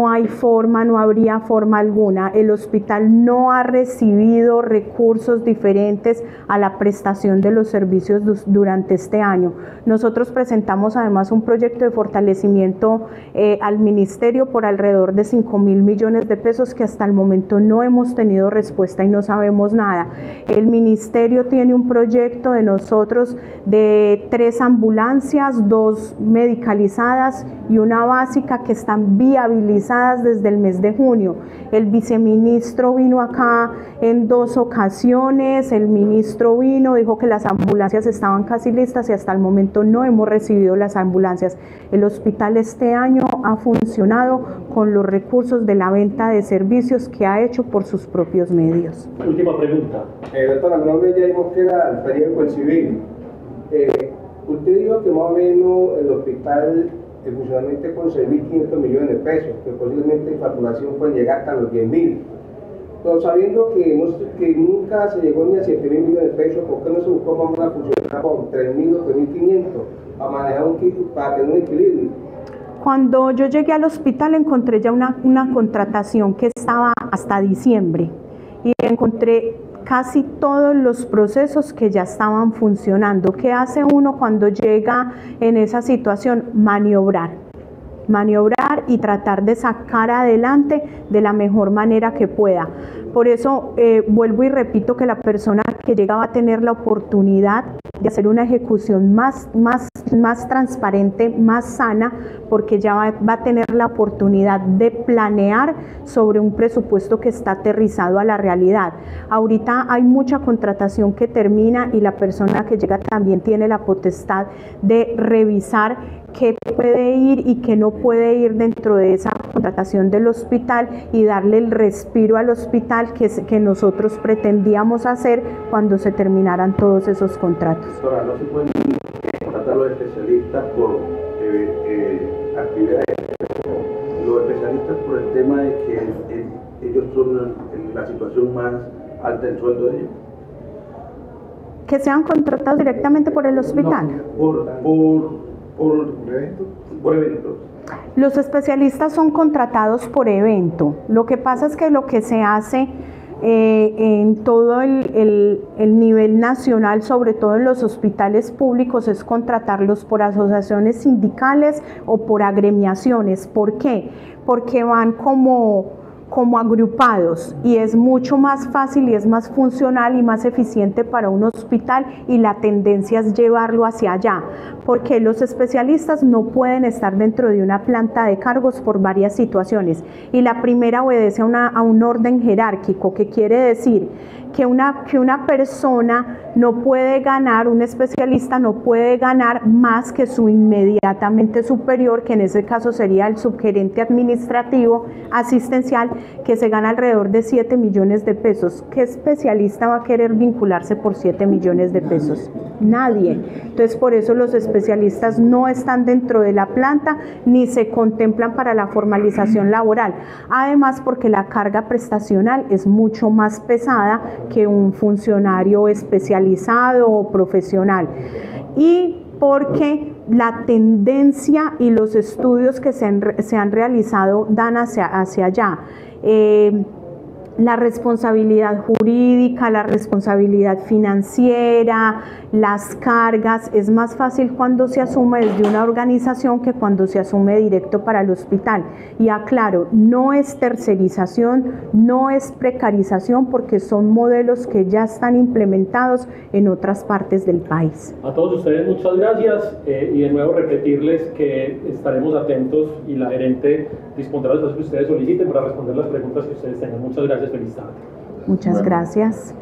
Speaker 1: hay forma, no habría forma alguna. El hospital no ha recibido recursos diferentes a la prestación de los servicios durante este año. Nosotros presentamos además un proyecto de fortalecimiento al ministerio por alrededor de 5.000 millones de pesos, que hasta el momento no hemos tenido respuesta y no sabemos nada. El ministerio tiene un proyecto de nosotros de 3 ambulancias, 2 medicalizadas y una básica, que están viabilizadas desde el mes de junio. El viceministro vino acá en 2 ocasiones, el ministro vino, dijo que las ambulancias estaban casi listas, y hasta el momento no hemos recibido las ambulancias. El hospital este año ha funcionado con los recursos de la venta de servicios que ha hecho por sus propios medios.
Speaker 2: Última pregunta.
Speaker 11: Doctora, mi nombre es Jair Mosquera, del periódico El Civil. Usted dijo que más o menos el hospital funcionalmente con 6.500 millones de pesos, que posiblemente en facturación pueden llegar hasta los 10.000. Pero sabiendo que nunca se llegó ni a 7.000 millones de pesos, ¿por qué no se buscó más una funcionar con 3.000 o 3.500 para manejar para tener un equilibrio?
Speaker 1: Cuando yo llegué al hospital encontré ya una contratación que estaba hasta diciembre, y encontré casi todos los procesos que ya estaban funcionando. ¿Qué hace uno cuando llega en esa situación? Maniobrar y tratar de sacar adelante de la mejor manera que pueda. Por eso vuelvo y repito que la persona que llega va a tener la oportunidad de hacer una ejecución más transparente, más sana, porque ya va a tener la oportunidad de planear sobre un presupuesto que está aterrizado a la realidad. Ahorita hay mucha contratación que termina y la persona que llega también tiene la potestad de revisar qué puede ir y qué no puede ir dentro de esa contratación del hospital y darle el respiro al hospital que nosotros pretendíamos hacer cuando se terminaran todos esos contratos.
Speaker 6: Doctora, no se pueden contratar los especialistas por actividades, los especialistas por el tema de que ellos son en la situación más alta del sueldo de ellos.
Speaker 1: Que sean contratados directamente por el hospital.
Speaker 6: No, por eventos.
Speaker 1: Los especialistas son contratados por evento. Lo que pasa es que lo que se hace en todo el nivel nacional, sobre todo en los hospitales públicos, es contratarlos por asociaciones sindicales o por agremiaciones. ¿Por qué? Porque van como agrupados y es mucho más fácil y es más funcional y más eficiente para un hospital, y la tendencia es llevarlo hacia allá, porque los especialistas no pueden estar dentro de una planta de cargos por varias situaciones, y la primera obedece a un orden jerárquico, que quiere decir que una persona no puede ganar, un especialista no puede ganar más que su inmediatamente superior, que en ese caso sería el subgerente administrativo asistencial, que se gana alrededor de 7 millones de pesos. ¿Qué especialista va a querer vincularse por 7 millones de pesos? Nadie. Entonces, por eso los especialistas no están dentro de la planta ni se contemplan para la formalización laboral. Además, porque la carga prestacional es mucho más pesada que un funcionario especializado o profesional. Y porque la tendencia y los estudios que se han realizado dan hacia allá. La responsabilidad jurídica, la responsabilidad financiera, las cargas, es más fácil cuando se asume desde una organización que cuando se asume directo para el hospital. Y aclaro, no es tercerización, no es precarización, porque son modelos que ya están implementados en otras partes del país.
Speaker 2: A todos ustedes muchas gracias y de nuevo repetirles que estaremos atentos y la gerente dispondrá de los que ustedes soliciten para responder las preguntas que ustedes tengan. Muchas gracias, feliz tarde.
Speaker 1: Muchas gracias.